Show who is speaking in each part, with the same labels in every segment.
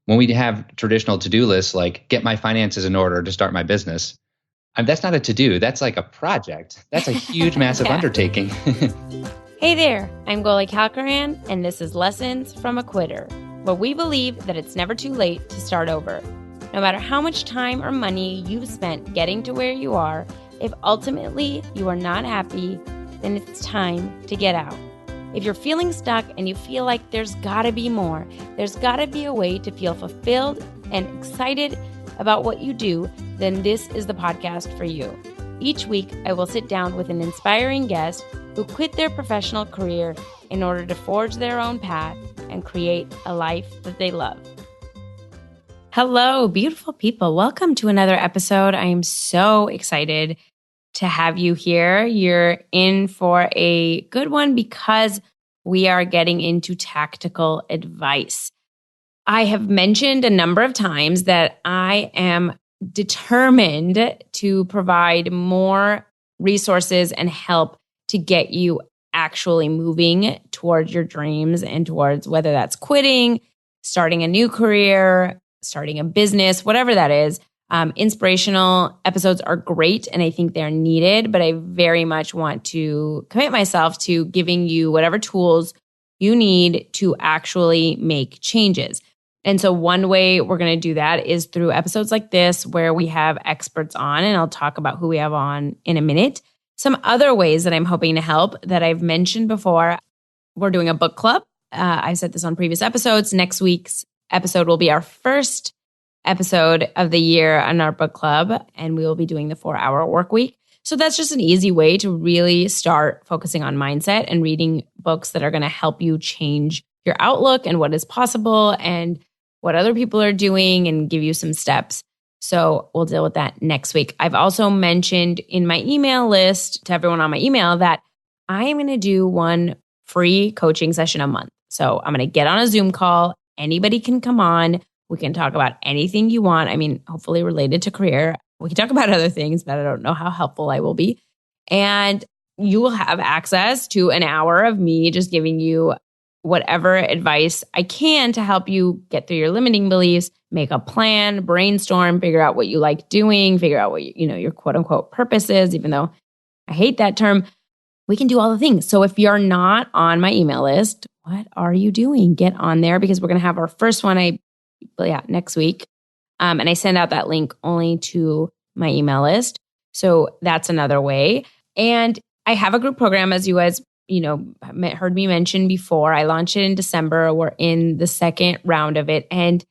Speaker 1: when we have traditional to-do lists, like get my finances in order to start my business, that's not a to-do. That's like a project. That's a huge, massive undertaking.
Speaker 2: Hey there, I'm Goli Kalkaran, and this is Lessons from a Quitter, where we believe that it's never too late to start over. No matter how much time or money you've spent getting to where you are, if ultimately you are not happy, then it's time to get out. If you're feeling stuck and you feel like there's gotta be more, there's gotta be a way to feel fulfilled and excited about what you do, then this is the podcast for you. Each week, I will sit down with an inspiring guest who quit their professional career in order to forge their own path and create a life that they love. Hello, beautiful people. Welcome to another episode. I am so excited to have you here. You're in for a good one because we are getting into tactical advice. I have mentioned a number of times that I am determined to provide more resources and help to get you actually moving towards your dreams and towards whether that's quitting, starting a new career, starting a business, whatever that is. Inspirational episodes are great and I think they're needed, but I very much want to commit myself to giving you whatever tools you need to actually make changes. And so one way we're going to do that is through episodes like this where we have experts on, and I'll talk about who we have on in a minute. Some other ways that I'm hoping to help that I've mentioned before, we're doing a book club. I said this on previous episodes. Next week's episode will be our first episode of the year on our book club, and we will be doing the 4-hour work week. So that's just an easy way to really start focusing on mindset and reading books that are going to help you change your outlook and what is possible and what other people are doing and give you some steps. So we'll deal with that next week. I've also mentioned in my email list to everyone on my email that I am going to do one free coaching session a month. So I'm going to get on a Zoom call. Anybody can come on. We can talk about anything you want. I mean, hopefully related to career. We can talk about other things, but I don't know how helpful I will be. And you will have access to an hour of me just giving you whatever advice I can to help you get through your limiting beliefs, make a plan, brainstorm, figure out what you like doing, figure out what your quote unquote purpose is, even though I hate that term. We can do all the things. So if you're not on my email list, what are you doing? Get on there because we're going to have our first one next week. And I send out that link only to my email list. So that's another way. And I have a group program, as you guys heard me mention before. I launched it in December. We're in the second round of it. And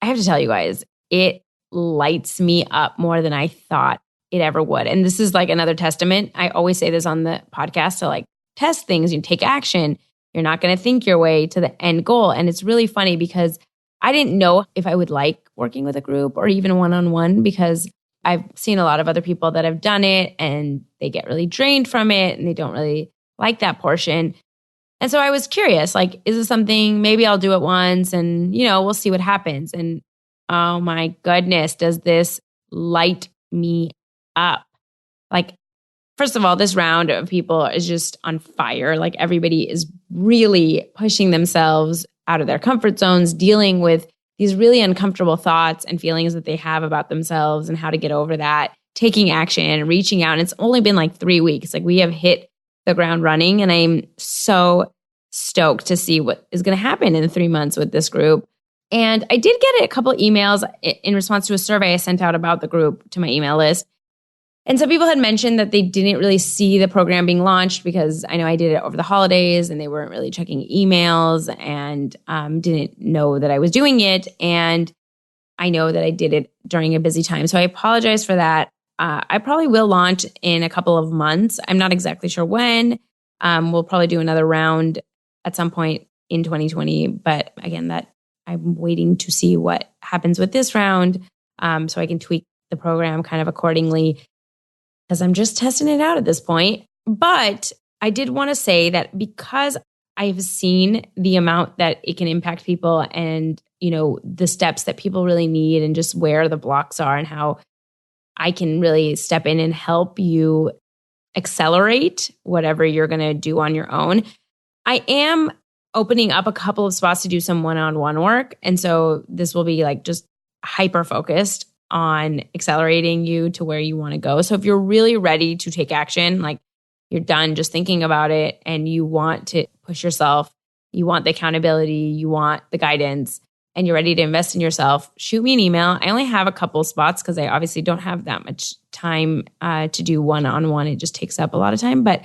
Speaker 2: I have to tell you guys, it lights me up more than I thought it ever would. And this is like another testament. I always say this on the podcast to like test things, you take action. You're not going to think your way to the end goal. And it's really funny because I didn't know if I would like working with a group or even one-on-one because I've seen a lot of other people that have done it and they get really drained from it and they don't really like that portion. And so I was curious, like, is this something, maybe I'll do it once and, we'll see what happens. And oh my goodness, does this light me up? Like, first of all, this round of people is just on fire. Like everybody is really pushing themselves out of their comfort zones, dealing with these really uncomfortable thoughts and feelings that they have about themselves and how to get over that, taking action and reaching out. And it's only been like 3 weeks. Like we have hit the ground running and I'm so stoked to see what is going to happen in the 3 months with this group. And I did get a couple of emails in response to a survey I sent out about the group to my email list. And some people had mentioned that they didn't really see the program being launched because I know I did it over the holidays and they weren't really checking emails and didn't know that I was doing it. And I know that I did it during a busy time. So I apologize for that. I probably will launch in a couple of months. I'm not exactly sure when. We'll probably do another round at some point in 2020. But again, that I'm waiting to see what happens with this round so I can tweak the program kind of accordingly because I'm just testing it out at this point. But I did want to say that because I've seen the amount that it can impact people and, the steps that people really need and just where the blocks are and how I can really step in and help you accelerate whatever you're going to do on your own. I am opening up a couple of spots to do some one-on-one work. And so this will be like just hyper focused on accelerating you to where you want to go. So if you're really ready to take action, like you're done just thinking about it and you want to push yourself, you want the accountability, you want the guidance, and you're ready to invest in yourself, shoot me an email. I only have a couple spots because I obviously don't have that much time to do one-on-one. It just takes up a lot of time, but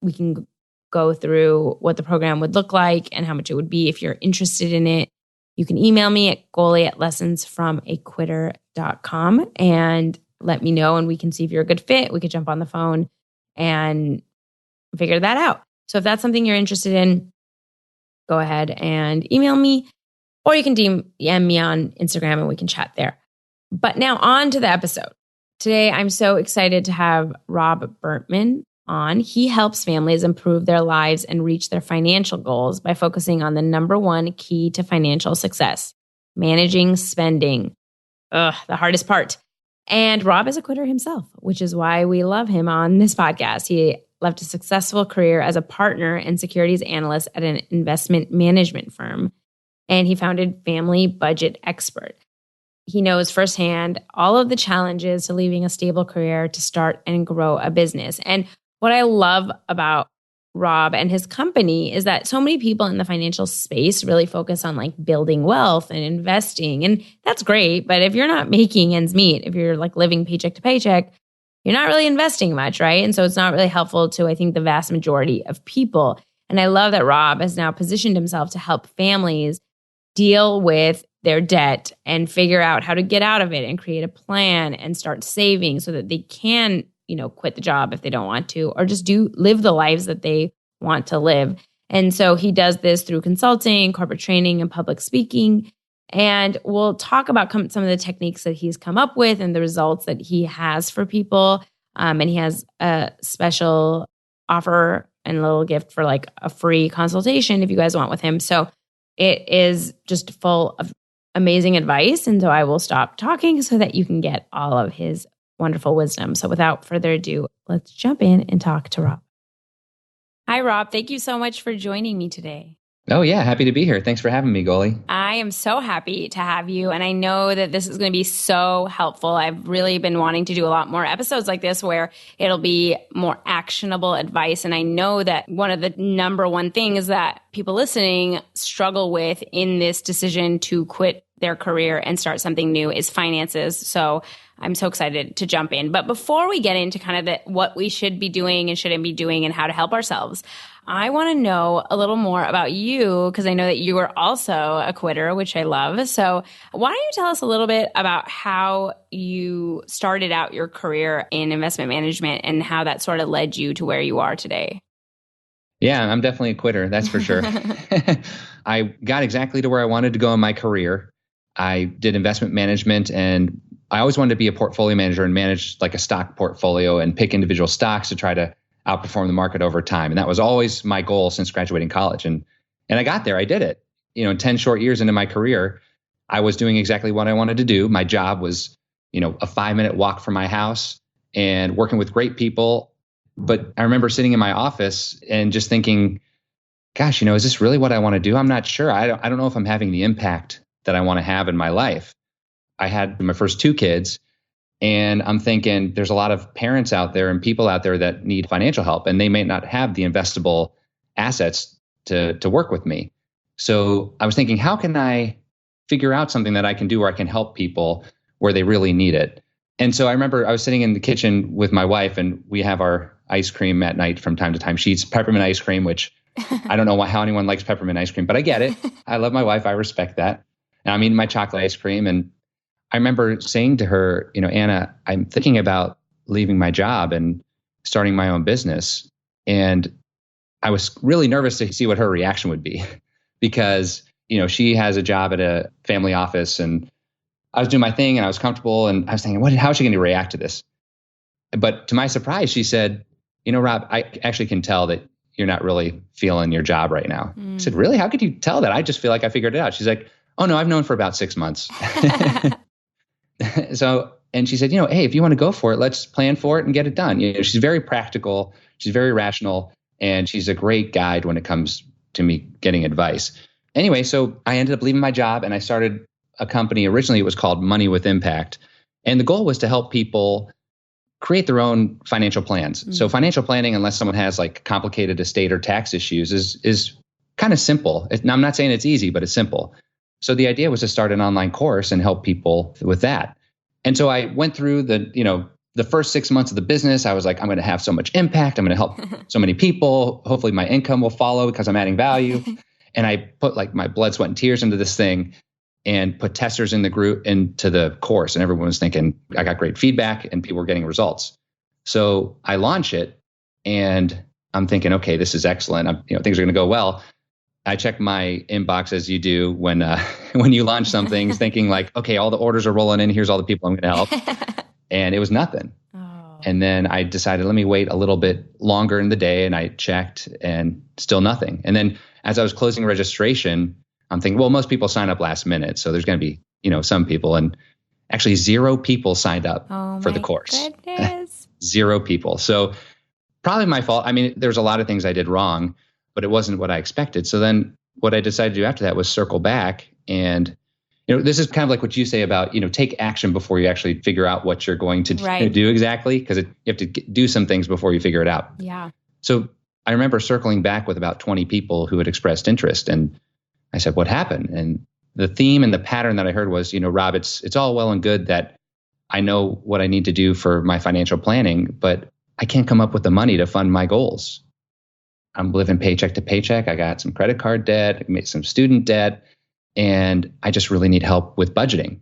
Speaker 2: we can go through what the program would look like and how much it would be if you're interested in it. You can email me at goalie@lessonsfromaquitter.com and let me know, and we can see if you're a good fit. We could jump on the phone and figure that out. So if that's something you're interested in, go ahead and email me, or you can DM me on Instagram and we can chat there. But now on to the episode. Today, I'm so excited to have Rob Bertman on. He helps families improve their lives and reach their financial goals by focusing on the number one key to financial success, managing spending. The hardest part. And Rob is a quitter himself, which is why we love him on this podcast. He left a successful career as a partner and securities analyst at an investment management firm, and he founded Family Budget Expert. He knows firsthand all of the challenges to leaving a stable career to start and grow a business. And what I love about Rob and his company is that so many people in the financial space really focus on like building wealth and investing. And that's great. But if you're not making ends meet, if you're like living paycheck to paycheck, you're not really investing much, right? And so it's not really helpful to, I think, the vast majority of people. And I love that Rob has now positioned himself to help families deal with their debt and figure out how to get out of it and create a plan and start saving so that they can, quit the job if they don't want to, or just live the lives that they want to live. And so he does this through consulting, corporate training, and public speaking. And we'll talk about some of the techniques that he's come up with and the results that he has for people. And he has a special offer and a little gift for like a free consultation if you guys want with him. So it is just full of amazing advice. And so I will stop talking so that you can get all of his wonderful wisdom. So without further ado, let's jump in and talk to Rob. Hi, Rob. Thank you so much for joining me today.
Speaker 1: Oh, yeah. Happy to be here. Thanks for having me, Goalie.
Speaker 2: I am so happy to have you. And I know that this is going to be so helpful. I've really been wanting to do a lot more episodes like this where it'll be more actionable advice. And I know that one of the number one things that people listening struggle with in this decision to quit their career and start something new is finances. So I'm so excited to jump in. But before we get into kind of what we should be doing and shouldn't be doing and how to help ourselves, I want to know a little more about you because I know that you are also a quitter, which I love. So why don't you tell us a little bit about how you started out your career in investment management and how that sort of led you to where you are today?
Speaker 1: Yeah, I'm definitely a quitter. That's for sure. I got exactly to where I wanted to go in my career. I did investment management and I always wanted to be a portfolio manager and manage like a stock portfolio and pick individual stocks to try to outperform the market over time. And that was always my goal since graduating college. And I got there. I did it. 10 short years into my career, I was doing exactly what I wanted to do. My job was, a 5-minute walk from my house and working with great people. But I remember sitting in my office and just thinking, gosh, is this really what I want to do? I'm not sure. I don't know if I'm having the impact that I want to have in my life. I had my first 2 kids. And I'm thinking there's a lot of parents out there and people out there that need financial help, and they may not have the investable assets to work with me. So I was thinking, how can I figure out something that I can do where I can help people where they really need it? And so I remember I was sitting in the kitchen with my wife, and we have our ice cream at night from time to time. She eats peppermint ice cream, which I don't know how anyone likes peppermint ice cream, but I get it. I love my wife. I respect that. And I'm eating my chocolate ice cream, and I remember saying to her, Anna, I'm thinking about leaving my job and starting my own business. And I was really nervous to see what her reaction would be because, she has a job at a family office and I was doing my thing and I was comfortable and I was thinking, how is she going to react to this? But to my surprise, she said, Rob, I actually can tell that you're not really feeling your job right now. I said, really? How could you tell that? I just feel like I figured it out. She's like, oh no, I've known for about 6 months. And she said, hey, if you want to go for it, let's plan for it and get it done. She's very practical. She's very rational. And she's a great guide when it comes to me getting advice. Anyway, so I ended up leaving my job and I started a company. Originally, it was called Money with Impact. And the goal was to help people create their own financial plans. So financial planning, unless someone has like complicated estate or tax issues, is kind of simple. Now, I'm not saying it's easy, but it's simple. So the idea was to start an online course and help people with that. And so I went through the first 6 months of the business. I was like, I'm going to have so much impact. I'm going to help so many people. Hopefully my income will follow because I'm adding value. And I put like my blood, sweat, and tears into this thing and put testers in the group into the course. And everyone was thinking, I got great feedback and people were getting results. So I launch it and I'm thinking, okay, this is excellent. Things are going to go well. I check my inbox as you do when you launch something, thinking like, okay, all the orders are rolling in. Here's all the people I'm going to help. And it was nothing. Oh. And then I decided, let me wait a little bit longer in the day. And I checked and still nothing. And then as I was closing registration, I'm thinking, well, most people sign up last minute. So there's going to be, some people. And actually 0 people signed up for the course.
Speaker 2: Goodness.
Speaker 1: 0 people. So probably my fault. I mean, there's a lot of things I did wrong, but it wasn't what I expected. So then what I decided to do after that was circle back. And, this is kind of like what you say about, take action before you actually figure out what you're going to do exactly. Because you have to do some things before you figure it out.
Speaker 2: Yeah.
Speaker 1: So I remember circling back with about 20 people who had expressed interest. And I said, what happened? And the theme and the pattern that I heard was, Rob, it's all well and good that I know what I need to do for my financial planning, but I can't come up with the money to fund my goals. I'm living paycheck to paycheck. I got some credit card debt, I made some student debt, and I just really need help with budgeting.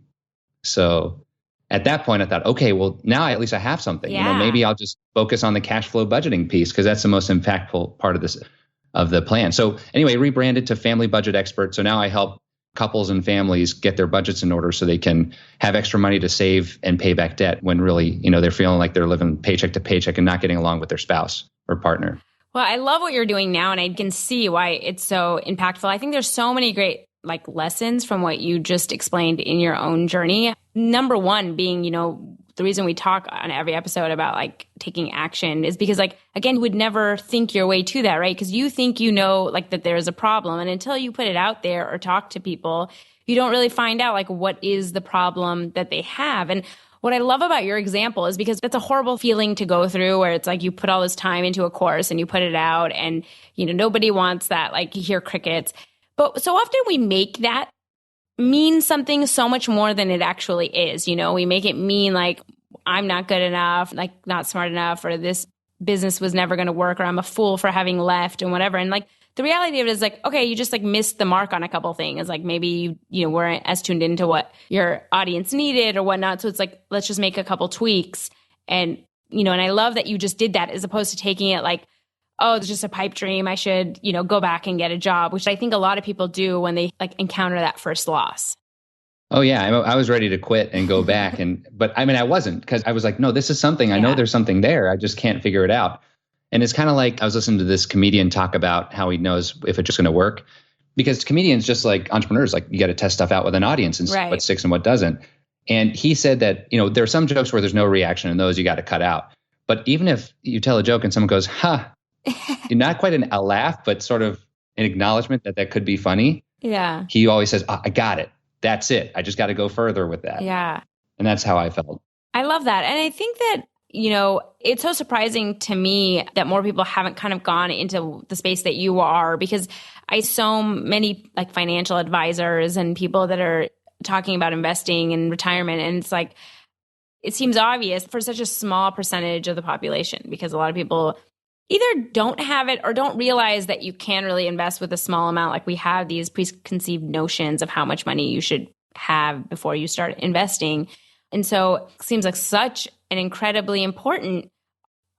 Speaker 1: So at that point I thought, okay, well now at least I have something.
Speaker 2: Yeah.
Speaker 1: Maybe I'll just focus on the cash flow budgeting piece because that's the most impactful part of the plan. So anyway, rebranded to Family Budget Expert. So now I help couples and families get their budgets in order so they can have extra money to save and pay back debt when really, they're feeling like they're living paycheck to paycheck and not getting along with their spouse or partner.
Speaker 2: Well, I love what you're doing now, and I can see why it's so impactful. I think there's so many great lessons from what you just explained in your own journey. Number one being, the reason we talk on every episode about taking action is because again, you would never think your way to that, right? Because you think that there's a problem, and until you put it out there or talk to people, you don't really find out what is the problem that they have. And what I love about your example is because that's a horrible feeling to go through where it's you put all this time into a course and you put it out and, nobody wants that. You hear crickets. But so often we make that mean something so much more than it actually is. We make it mean I'm not good enough, not smart enough, or this business was never going to work, or I'm a fool for having left and whatever. And the reality of it is okay, you just missed the mark on a couple things. Maybe you weren't as tuned into what your audience needed or whatnot. So it's let's just make a couple tweaks. And, and I love that you just did that as opposed to taking it oh, it's just a pipe dream. I should, go back and get a job, which I think a lot of people do when they encounter that first loss.
Speaker 1: Oh yeah. I was ready to quit and go back. But I wasn't, because I was no, this is something, I know there's something there. I just can't figure it out. And it's kind of I was listening to this comedian talk about how he knows if it's just going to work, because comedians, just like entrepreneurs, you got to test stuff out with an audience and see what sticks and what doesn't. And he said that, there are some jokes where there's no reaction, and those you got to cut out. But even if you tell a joke and someone goes, not quite a laugh, but sort of an acknowledgement that could be funny.
Speaker 2: Yeah.
Speaker 1: He always says, I got it. That's it. I just got to go further with that.
Speaker 2: Yeah.
Speaker 1: And that's how I felt.
Speaker 2: I love that. And I think that, it's so surprising to me that more people haven't kind of gone into the space that you are, because I so many financial advisors and people that are talking about investing and retirement. And it's it seems obvious for such a small percentage of the population, because a lot of people either don't have it or don't realize that you can really invest with a small amount. We have these preconceived notions of how much money you should have before you start investing. And so it seems such an incredibly important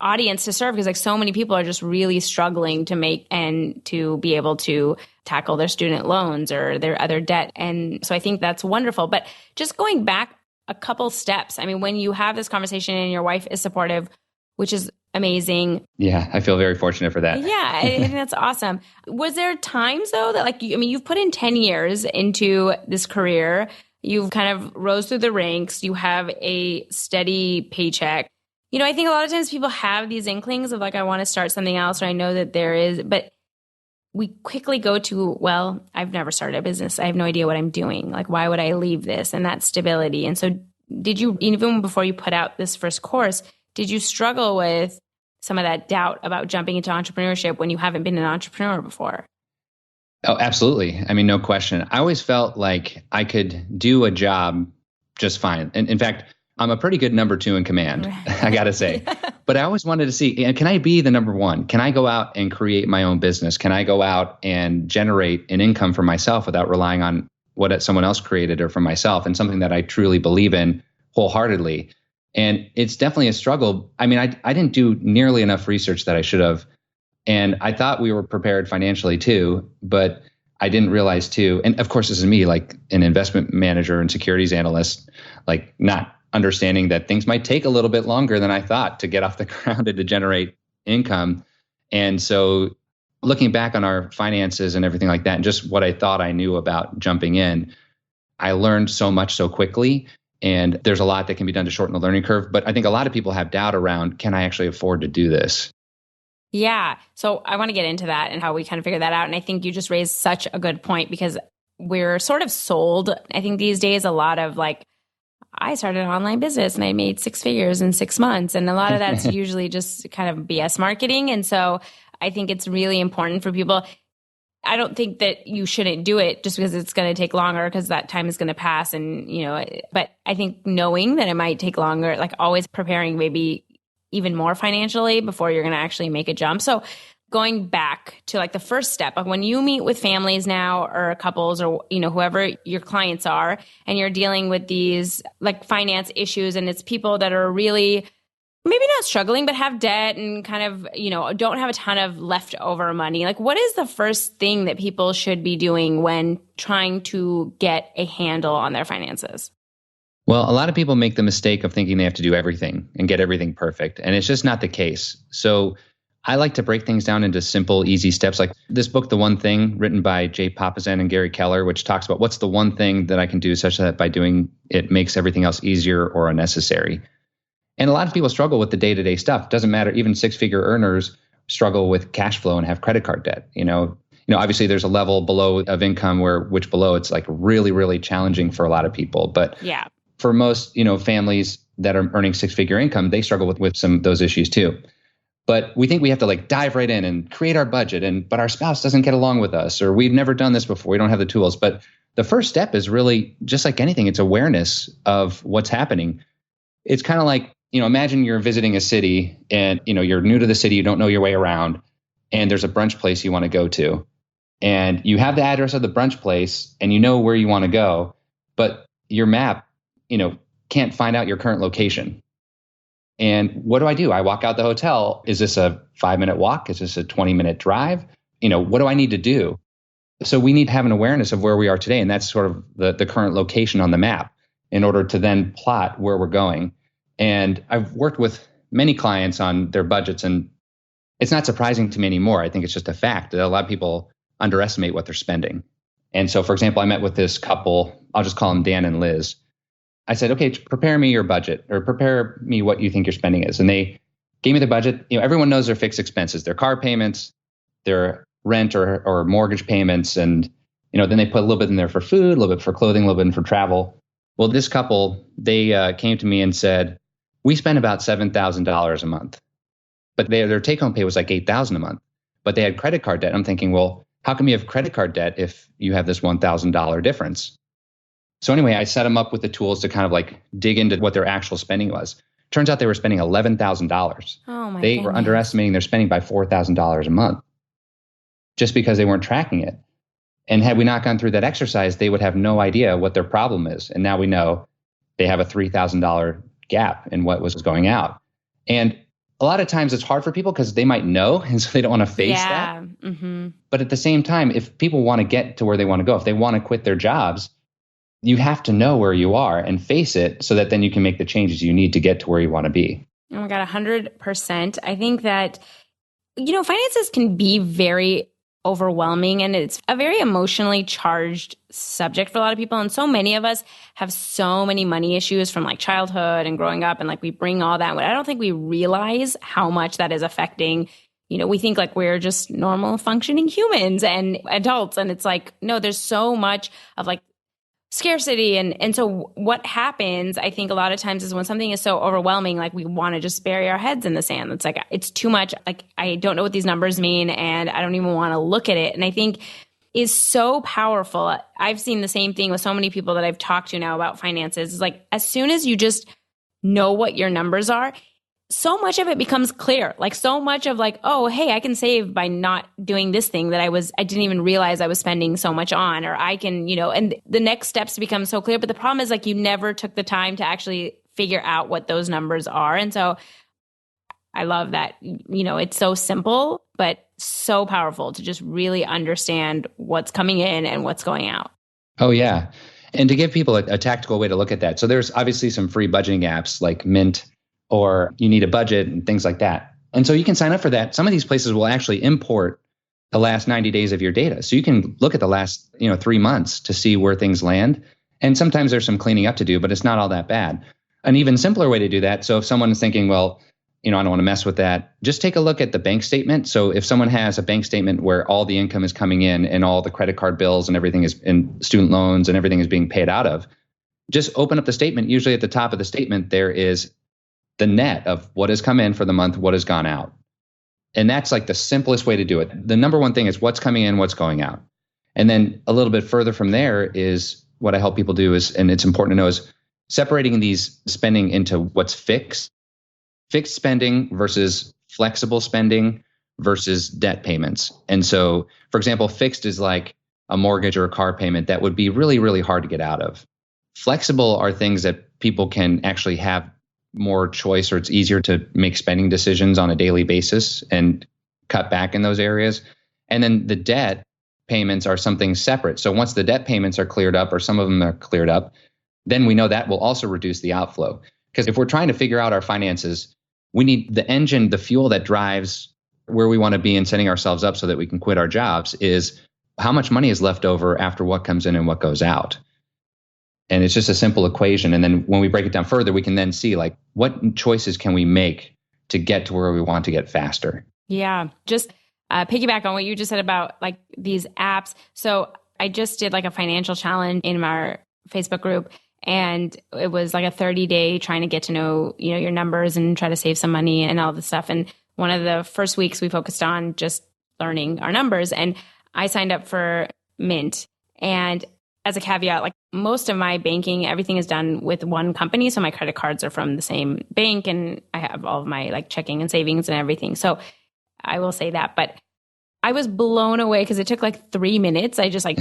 Speaker 2: audience to serve, because so many people are just really struggling to make and to be able to tackle their student loans or their other debt. And so I think that's wonderful. But just going back a couple steps, when you have this conversation and your wife is supportive, which is amazing.
Speaker 1: Yeah, I feel very fortunate for that.
Speaker 2: Yeah, I think that's awesome. Was there times though that you've put in 10 years into this career, you've kind of rose through the ranks, you have a steady paycheck. I think a lot of times people have these inklings of I want to start something else, or I know that there is, but we quickly go to, well, I've never started a business. I have no idea what I'm doing. Like, why would I leave this? And that stability. And so did you, even before you put out this first course, did you struggle with some of that doubt about jumping into entrepreneurship when you haven't been an entrepreneur before?
Speaker 1: Oh, absolutely. I mean, no question. I always felt like I could do a job just fine. And in fact, I'm a pretty good number 2 in command, I got to say. But I always wanted to see, can I be the number 1? Can I go out and create my own business? Can I go out and generate an income for myself without relying on what someone else created or for myself, and something that I truly believe in wholeheartedly? And it's definitely a struggle. I mean, I didn't do nearly enough research that I should have. And I thought we were prepared financially too, but I didn't realize too. And of course, this is me, like an investment manager and securities analyst, like not understanding that things might take a little bit longer than I thought to get off the ground and to generate income. And so looking back on our finances and everything like that, and just what I thought I knew about jumping in, I learned so much so quickly. And there's a lot that can be done to shorten the learning curve. But I think a lot of people have doubt around, can I actually afford to do this?
Speaker 2: Yeah. So I want to get into that and how we kind of figure that out. And I think you just raised such a good point, because we're sort of sold, I think these days, a lot of like, I started an online business and I made 6 figures in 6 months. And a lot of that's usually just kind of BS marketing. And so I think it's really important for people. I don't think that you shouldn't do it just because it's going to take longer, because that time is going to pass. And, but I think knowing that it might take longer, like always preparing maybe even more financially before you're going to actually make a jump. So going back to like the first step, like when you meet with families now or couples or, whoever your clients are, and you're dealing with these like finance issues, and it's people that are really maybe not struggling, but have debt and kind of, don't have a ton of leftover money. Like, what is the first thing that people should be doing when trying to get a handle on their finances?
Speaker 1: Well, a lot of people make the mistake of thinking they have to do everything and get everything perfect. And it's just not the case. So I like to break things down into simple, easy steps. Like this book, The One Thing, written by Jay Papasan and Gary Keller, which talks about what's the one thing that I can do such that by doing it makes everything else easier or unnecessary. And a lot of people struggle with the day-to-day stuff. Doesn't matter. Even 6-figure earners struggle with cash flow and have credit card debt. Obviously there's a level below of income which below it's like really, really challenging for a lot of people. But
Speaker 2: yeah,
Speaker 1: for most, families that are earning 6-figure income, they struggle with some of those issues too. But we think we have to like dive right in and create our budget, but our spouse doesn't get along with us, or we've never done this before. We don't have the tools. But the first step is really just like anything. It's awareness of what's happening. It's kind of like, imagine you're visiting a city and, you're new to the city. You don't know your way around, and there's a brunch place you want to go to, and you have the address of the brunch place and you know where you want to go, but your map, can't find out your current location. And what do? I walk out the hotel. Is this a 5-minute walk? Is this a 20-minute drive? What do I need to do? So we need to have an awareness of where we are today. And that's sort of the current location on the map in order to then plot where we're going. And I've worked with many clients on their budgets, and it's not surprising to me anymore. I think it's just a fact that a lot of people underestimate what they're spending. And so, for example, I met with this couple. I'll just call them Dan and Liz. I said, okay, prepare me your budget, or prepare me what you think your spending is. And they gave me the budget. Everyone knows their fixed expenses, their car payments, their rent or mortgage payments. And, then they put a little bit in there for food, a little bit for clothing, a little bit in for travel. Well, this couple, they came to me and said, we spend about $7,000 a month, but their take-home pay was like $8,000 a month, but they had credit card debt. I'm thinking, well, how come you have credit card debt if you have this $1,000 difference? So anyway, I set them up with the tools to kind of like dig into what their actual spending was. Turns out they were spending $11,000.
Speaker 2: Oh my
Speaker 1: They
Speaker 2: goodness.
Speaker 1: were underestimating their spending by $4,000 a month just because they weren't tracking it. And had we not gone through that exercise, they would have no idea what their problem is. And now we know they have a $3,000 gap in what was going out. And a lot of times it's hard for people because they might know, and so they don't want to face that.
Speaker 2: Mm-hmm.
Speaker 1: But at the same time, if people want to get to where they want to go, if they want to quit their jobs, you have to know where you are and face it so that then you can make the changes you need to get to where you want to be.
Speaker 2: Oh my God, 100%. I think that, finances can be very overwhelming, and it's a very emotionally charged subject for a lot of people. And so many of us have so many money issues from like childhood and growing up, and like we bring all that. I don't think we realize how much that is affecting we think like we're just normal functioning humans and adults. And it's like, no, there's so much of like scarcity. And so what happens, I think a lot of times is when something is so overwhelming, like we want to just bury our heads in the sand. It's like, it's too much. Like, I don't know what these numbers mean and I don't even want to look at it. And I think is so powerful. I've seen the same thing with so many people that I've talked to now about finances. It's like, as soon as you just know what your numbers are, so much of it becomes clear. Like so much of like, oh, hey, I can save by not doing this thing that I didn't even realize I was spending so much on, or I can, and the next steps become so clear. But the problem is like, you never took the time to actually figure out what those numbers are. And so I love that, it's so simple, but so powerful to just really understand what's coming in and what's going out.
Speaker 1: Oh, yeah. And to give people a tactical way to look at that. So there's obviously some free budgeting apps like Mint, or you need a budget and things like that. And so you can sign up for that. Some of these places will actually import the last 90 days of your data. So you can look at the last, 3 months to see where things land. And sometimes there's some cleaning up to do, but it's not all that bad. An even simpler way to do that. So if someone is thinking, well, I don't want to mess with that, just take a look at the bank statement. So if someone has a bank statement where all the income is coming in and all the credit card bills and everything is in student loans and everything is being paid out of, just open up the statement. Usually at the top of the statement, there is the net of what has come in for the month, what has gone out. And that's like the simplest way to do it. The number one thing is what's coming in, what's going out. And then a little bit further from there is what I help people do is, and it's important to know, is separating these spending into what's fixed spending versus flexible spending versus debt payments. And so, for example, fixed is like a mortgage or a car payment that would be really, really hard to get out of. Flexible are things that people can actually have more choice, or it's easier to make spending decisions on a daily basis and cut back in those areas. And then the debt payments are something separate. So once the debt payments are cleared up, or some of them are cleared up, then we know that will also reduce the outflow. Because if we're trying to figure out our finances, we need the engine, the fuel that drives where we want to be and setting ourselves up so that we can quit our jobs is how much money is left over after what comes in and what goes out. And it's just a simple equation. And then when we break it down further, we can then see like what choices can we make to get to where we want to get faster.
Speaker 2: Yeah. Just piggyback on what you just said about like these apps. So I just did like a financial challenge in our Facebook group, and it was like a 30-day trying to get to know, your numbers and try to save some money and all this stuff. And one of the first weeks we focused on just learning our numbers, and I signed up for Mint. And as a caveat, like most of my banking, everything is done with one company. So my credit cards are from the same bank, and I have all of my like checking and savings and everything. So I will say that, but I was blown away because it took like 3 minutes. I just like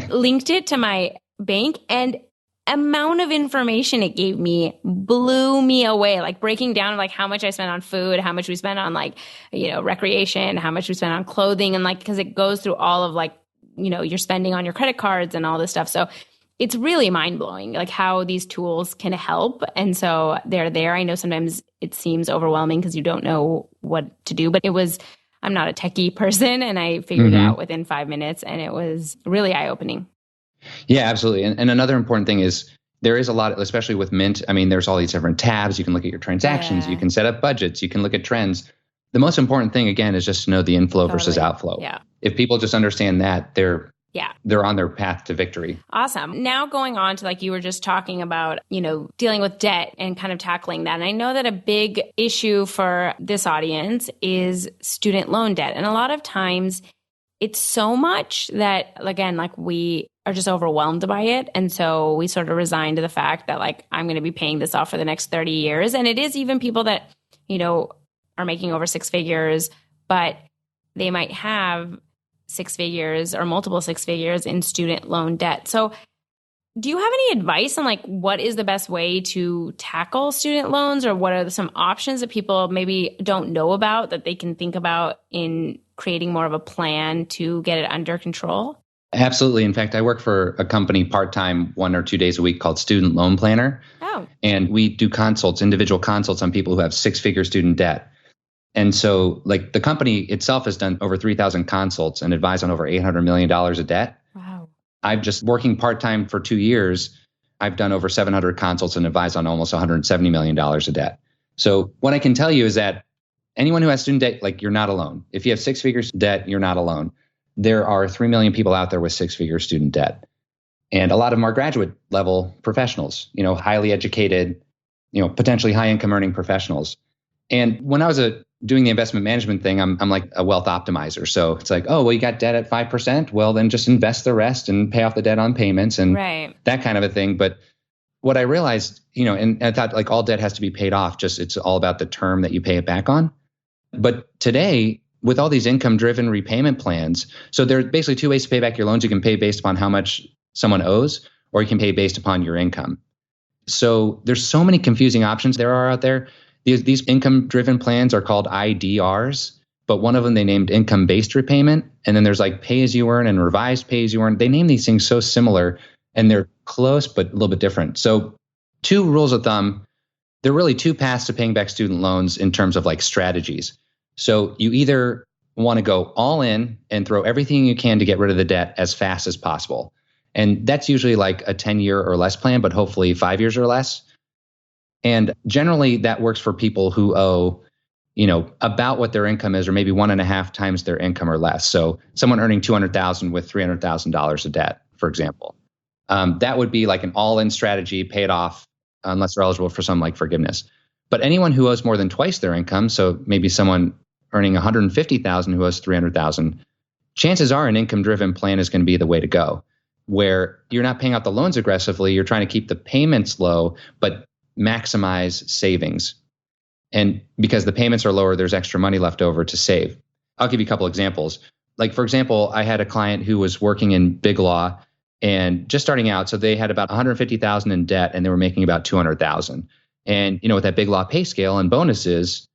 Speaker 2: linked it to my bank, and amount of information it gave me blew me away. Like breaking down like how much I spent on food, how much we spent on like, recreation, how much we spent on clothing. And like, because it goes through all of like, you're spending on your credit cards and all this stuff. So it's really mind blowing, like how these tools can help. And so they're there. I know sometimes it seems overwhelming because you don't know what to do, but I'm not a techie person, and I figured it out within 5 minutes, and it was really eye opening.
Speaker 1: Yeah, absolutely. And another important thing is there is a lot, especially with Mint. I mean, there's all these different tabs. You can look at your transactions. You can set up budgets. You can look at trends. The most important thing, again, is just to know the inflow versus outflow. Yeah. If people just understand that, they're on their path to victory.
Speaker 2: Awesome. Now going on to like you were just talking about, dealing with debt and kind of tackling that. And I know that a big issue for this audience is student loan debt. And a lot of times it's so much that, again, like we are just overwhelmed by it. And so we sort of resign to the fact that like, I'm going to be paying this off for the next 30 years. And it is even people that, are making over 6 figures, but they might have 6 figures or multiple 6 figures in student loan debt. So do you have any advice on like what is the best way to tackle student loans, or what are some options that people maybe don't know about that they can think about in creating more of a plan to get it under control?
Speaker 1: Absolutely. In fact, I work for a company part-time 1 or 2 days a week called Student Loan Planner.
Speaker 2: Oh.
Speaker 1: And we do individual consults on people who have 6-figure student debt. And so like the company itself has done over 3,000 consults and advised on over $800 million of debt.
Speaker 2: Wow.
Speaker 1: I've just working part-time for 2 years. I've done over 700 consults and advised on almost $170 million of debt. So what I can tell you is that anyone who has student debt, like you're not alone. If you have six figures debt, you're not alone. There are 3 million people out there with six-figure student debt. And a lot of them are graduate level professionals, highly educated, potentially high income earning professionals. And when I was doing the investment management thing, I'm like a wealth optimizer. So it's like, oh, well, you got debt at 5%. Well, then just invest the rest and pay off the debt on payments and that kind of a thing. But what I realized, and I thought like all debt has to be paid off, just it's all about the term that you pay it back on. But today, with all these income driven repayment plans, so there's basically two ways to pay back your loans. You can pay based upon how much someone owes, or you can pay based upon your income. So there's so many confusing options there are out there. These income-driven plans are called IDRs, but one of them they named income-based repayment. And then there's like pay-as-you-earn and revised pay-as-you-earn. They name these things so similar, and they're close, but a little bit different. So 2 rules of thumb, there are really 2 paths to paying back student loans in terms of like strategies. So you either want to go all in and throw everything you can to get rid of the debt as fast as possible. And that's usually like a 10-year or less plan, but hopefully 5 years or less. And generally that works for people who owe, about what their income is, or maybe 1.5 times their income or less. So someone earning $200,000 with $300,000 of debt, for example, that would be like an all-in strategy, pay it off unless they're eligible for some like forgiveness. But anyone who owes more than twice their income, so maybe someone earning $150,000 who owes $300,000, chances are an income-driven plan is going to be the way to go, where you're not paying out the loans aggressively, you're trying to keep the payments low, but maximize savings. And because the payments are lower, there's extra money left over to save. I'll give you a couple examples. Like, for example, I had a client who was working in big law and just starting out. So they had about $150,000 in debt and they were making about $200,000. And, with that big law pay scale and bonuses,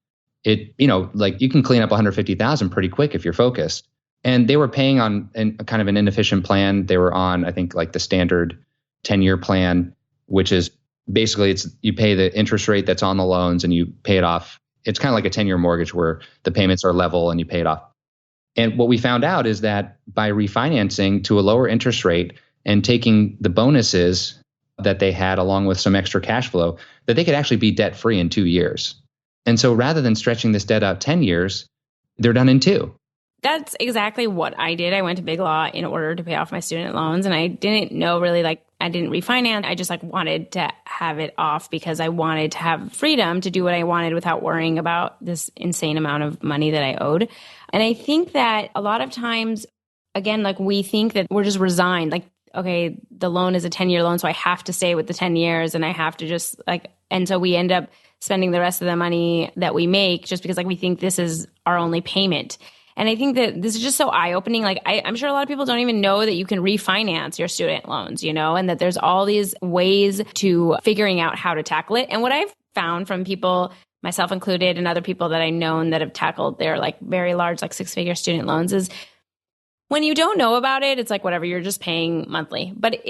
Speaker 1: it, like you can clean up $150,000 pretty quick if you're focused. And they were paying on kind of an inefficient plan. They were on, I think, like the standard 10-year plan, which is basically you pay the interest rate that's on the loans and you pay it off. It's kind of like a 10-year mortgage where the payments are level and you pay it off. And what we found out is that by refinancing to a lower interest rate and taking the bonuses that they had along with some extra cash flow, that they could actually be debt free in 2 years. And so rather than stretching this debt out 10 years, they're done in 2.
Speaker 2: That's exactly what I did. I went to big law in order to pay off my student loans, and I didn't know really I didn't refinance. I just wanted to have it off because I wanted to have freedom to do what I wanted without worrying about this insane amount of money that I owed. And I think that a lot of times, again, we think that we're just resigned. Okay, the loan is a 10-year loan, so I have to stay with the 10 years and I have to just and so we end up spending the rest of the money that we make just because we think this is our only payment. And I think that this is just so eye-opening. I'm sure a lot of people don't even know that you can refinance your student loans, and that there's all these ways to figuring out how to tackle it. And what I've found from people, myself included, and other people that I know that have tackled their very large, 6-figure student loans is when you don't know about it, it's whatever, you're just paying monthly. But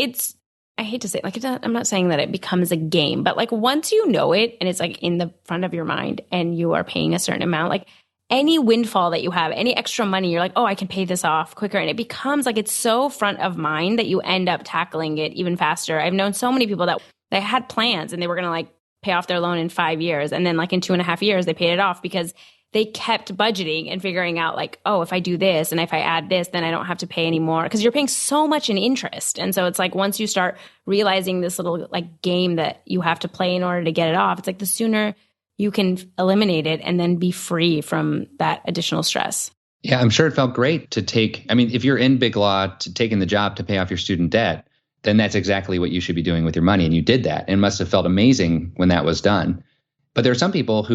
Speaker 2: I hate to say it, I'm not saying that it becomes a game, but once you know it and it's in the front of your mind and you are paying a certain amount, any windfall that you have, any extra money, you're oh, I can pay this off quicker. And it becomes it's so front of mind that you end up tackling it even faster. I've known so many people that they had plans and they were going to pay off their loan in 5 years. And then in 2.5 years, they paid it off because they kept budgeting and figuring out oh, if I do this and if I add this, then I don't have to pay anymore because you're paying so much in interest. And so it's once you start realizing this little game that you have to play in order to get it off, it's the sooner you can eliminate it and then be free from that additional stress.
Speaker 1: Yeah, I'm sure it felt great to if you're in big law, taking the job to pay off your student debt, then that's exactly what you should be doing with your money. And you did that and must have felt amazing when that was done. But there are some people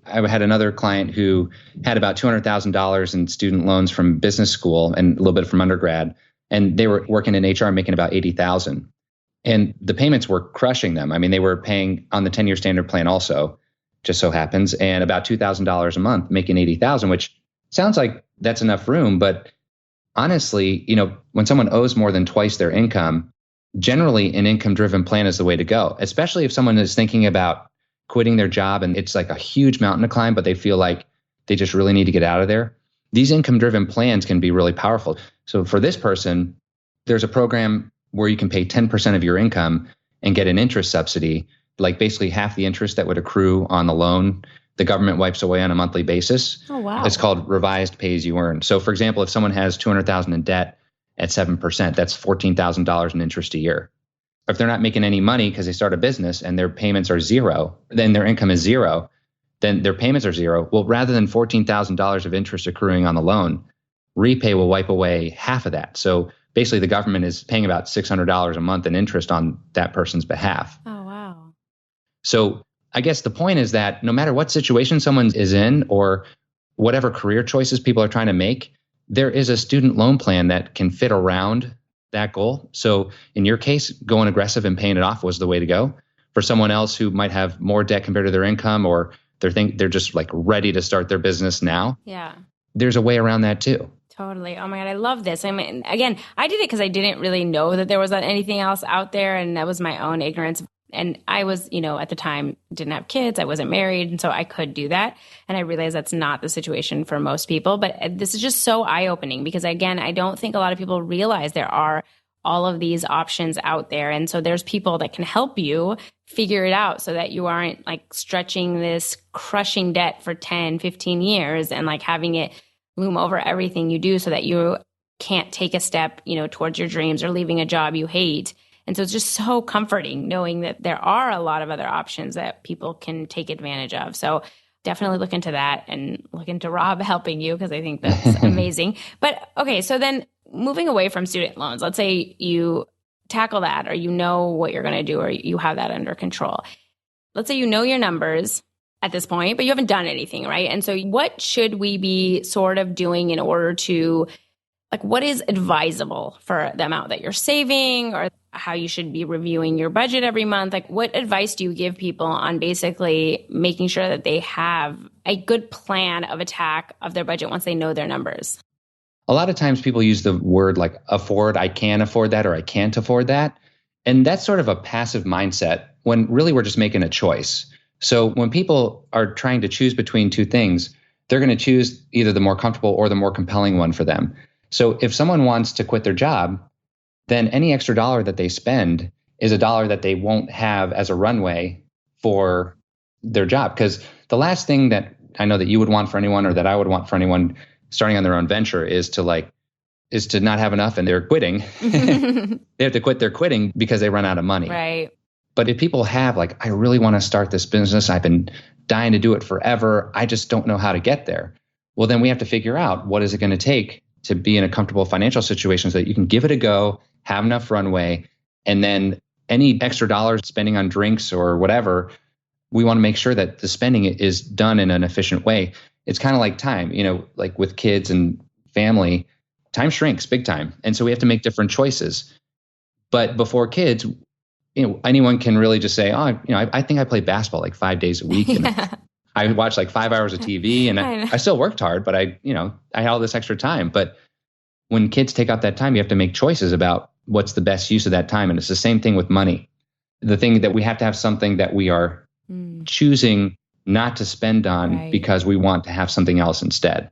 Speaker 1: I had another client who had about $200,000 in student loans from business school and a little bit from undergrad. And they were working in HR making about $80,000. And the payments were crushing them. They were paying on the 10-year standard plan also, just so happens, and about $2,000 a month, making $80,000, which sounds like that's enough room. But honestly, when someone owes more than twice their income, generally an income-driven plan is the way to go, especially if someone is thinking about quitting their job and it's a huge mountain to climb, but they feel like they just really need to get out of there. These income-driven plans can be really powerful. So for this person, there's a program where you can pay 10% of your income and get an interest subsidy, basically half the interest that would accrue on the loan the government wipes away on a monthly basis.
Speaker 2: Oh, wow.
Speaker 1: It's called revised pay as you earn. So for example, if someone has $200,000 in debt at 7%, that's $14,000 in interest a year. If they're not making any money because they start a business and their payments are zero, then their income is zero, then their payments are zero. Well, rather than $14,000 of interest accruing on the loan, repay will wipe away half of that. So basically the government is paying about $600 a month in interest on that person's behalf.
Speaker 2: Oh, wow.
Speaker 1: So I guess the point is that no matter what situation someone is in or whatever career choices people are trying to make, there is a student loan plan that can fit around that goal. So in your case, going aggressive and paying it off was the way to go. For someone else who might have more debt compared to their income, or they're just like ready to start their business now, there's a way around that too.
Speaker 2: Totally. Oh my God, I love this. I mean, again, I did it because I didn't really know that there was anything else out there, and that was my own ignorance. And I was, at the time, didn't have kids, I wasn't married, and so I could do that. And I realized that's not the situation for most people. But this is just so eye-opening because, again, I don't think a lot of people realize there are all of these options out there. And so there's people that can help you figure it out so that you aren't like stretching this crushing debt for 10, 15 years and like having it loom over everything you do so that you can't take a step, towards your dreams or leaving a job you hate. And so it's just so comforting knowing that there are a lot of other options that people can take advantage of. So definitely look into that and look into Rob helping you because I think that's amazing. But okay, so then moving away from student loans, let's say you tackle that or you know what you're going to do or you have that under control. Let's say you know your numbers at this point, but you haven't done anything, right? And so what should we be sort of doing in order to, like, what is advisable for the amount that you're saving or how you should be reviewing your budget every month? Like, what advice do you give people on basically making sure that they have a good plan of attack of their budget once they know their numbers?
Speaker 1: A lot of times people use the word like afford, I can afford that, or I can't afford that. And that's sort of a passive mindset when really we're just making a choice. So when people are trying to choose between two things, they're going to choose either the more comfortable or the more compelling one for them. So if someone wants to quit their job, then any extra dollar that they spend is a dollar that they won't have as a runway for their job. Because the last thing that I know that you would want for anyone or that I would want for anyone starting on their own venture is to not have enough and they're quitting. They have to quit their quitting because they run out of money.
Speaker 2: Right.
Speaker 1: But if people have like, I really want to start this business, I've been dying to do it forever, I just don't know how to get there. Well, then we have to figure out what is it going to take to be in a comfortable financial situation so that you can give it a go, have enough runway, and then any extra dollars spending on drinks or whatever, we want to make sure that the spending is done in an efficient way. It's kind of like time, like with kids and family, time shrinks big time. And so we have to make different choices. But before kids, anyone can really just say, I think I play basketball like 5 days a week. And I watch like 5 hours of TV and I still worked hard, but I had all this extra time. But when kids take out that time, you have to make choices about what's the best use of that time. And it's the same thing with money. The thing that we have to have something that we are choosing not to spend on because we want to have something else instead.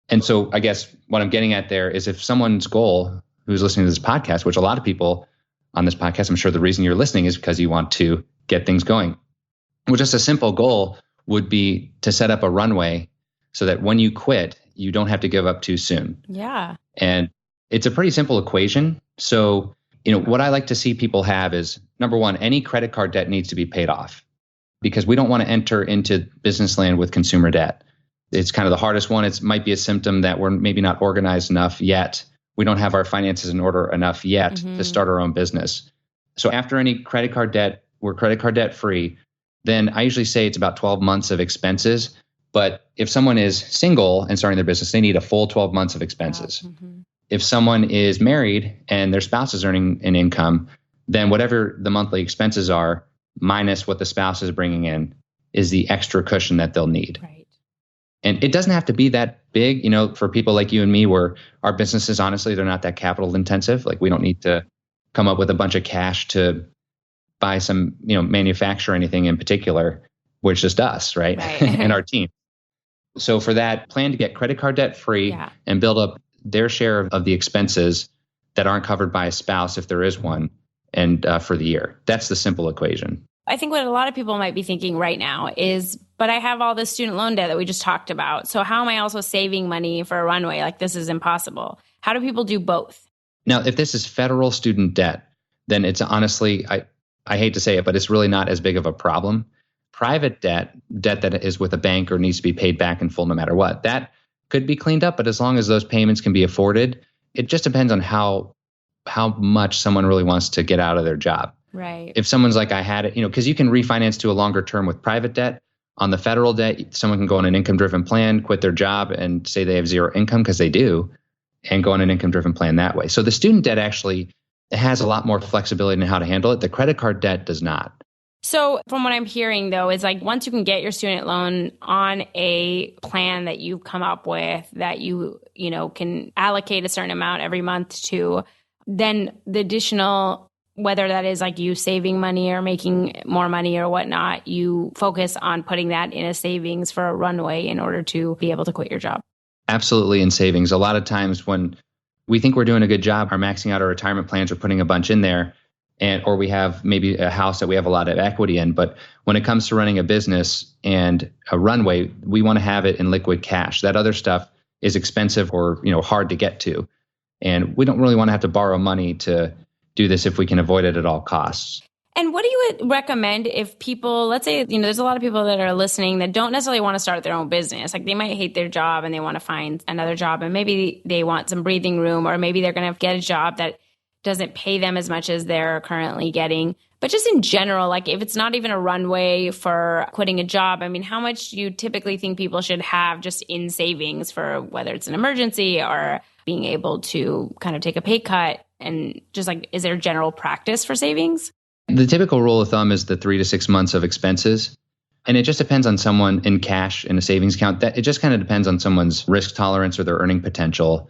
Speaker 1: And so I guess what I'm getting at there is if someone's goal who's listening to this podcast, which a lot of people on this podcast, I'm sure the reason you're listening is because you want to get things going. Well, just a simple goal would be to set up a runway so that when you quit, you don't have to give up too soon.
Speaker 2: Yeah.
Speaker 1: And it's a pretty simple equation. So, what I like to see people have is, number one, any credit card debt needs to be paid off because we don't want to enter into business land with consumer debt. It's kind of the hardest one. It might be a symptom that we're maybe not organized enough yet. We don't have our finances in order enough yet to start our own business. So after any credit card debt, we're credit card debt free. Then I usually say it's about 12 months of expenses. But if someone is single and starting their business, they need a full 12 months of expenses. If someone is married and their spouse is earning an income, then whatever the monthly expenses are, minus what the spouse is bringing in, is the extra cushion that they'll need.
Speaker 2: Right.
Speaker 1: And it doesn't have to be that big, for people like you and me, where our businesses, honestly, they're not that capital intensive. Like we don't need to come up with a bunch of cash to buy some, manufacture anything in particular. We're just us, right? And our team. So for that, plan to get credit card debt free and build up their share of the expenses that aren't covered by a spouse, if there is one, and for the year. That's the simple equation.
Speaker 2: I think what a lot of people might be thinking right now is, but I have all this student loan debt that we just talked about. So how am I also saving money for a runway? Like, this is impossible. How do people do both?
Speaker 1: Now, if this is federal student debt, then it's honestly, I hate to say it, but it's really not as big of a problem. Private debt that is with a bank or needs to be paid back in full no matter what, that could be cleaned up. But as long as those payments can be afforded, it just depends on how much someone really wants to get out of their job.
Speaker 2: Right.
Speaker 1: If someone's like, I had it, because you can refinance to a longer term with private debt. On the federal debt, someone can go on an income-driven plan, quit their job and say they have zero income, because they do, and go on an income-driven plan that way. So the student debt actually has a lot more flexibility in how to handle it. The credit card debt does not.
Speaker 2: So from what I'm hearing, though, is like once you can get your student loan on a plan that you've come up with, that you can allocate a certain amount every month to, then the additional, whether that is like you saving money or making more money or whatnot, you focus on putting that in a savings for a runway in order to be able to quit your job.
Speaker 1: Absolutely, in savings. A lot of times when we think we're doing a good job, are maxing out our retirement plans or putting a bunch in there, or we have maybe a house that we have a lot of equity in. But when it comes to running a business and a runway, we want to have it in liquid cash. That other stuff is expensive or hard to get to. And we don't really want to have to borrow money to do this if we can avoid it at all costs.
Speaker 2: And what do you recommend if people, let's say, there's a lot of people that are listening that don't necessarily want to start their own business. Like they might hate their job and they want to find another job, and maybe they want some breathing room, or maybe they're going to get a job that doesn't pay them as much as they're currently getting. But just in general, like if it's not even a runway for quitting a job, I mean, how much do you typically think people should have just in savings for whether it's an emergency or being able to kind of take a pay cut? And just like, is there general practice for savings?
Speaker 1: The typical rule of thumb is the 3 to 6 months of expenses. And it just depends on someone in cash in a savings account. It just kind of depends on someone's risk tolerance or their earning potential.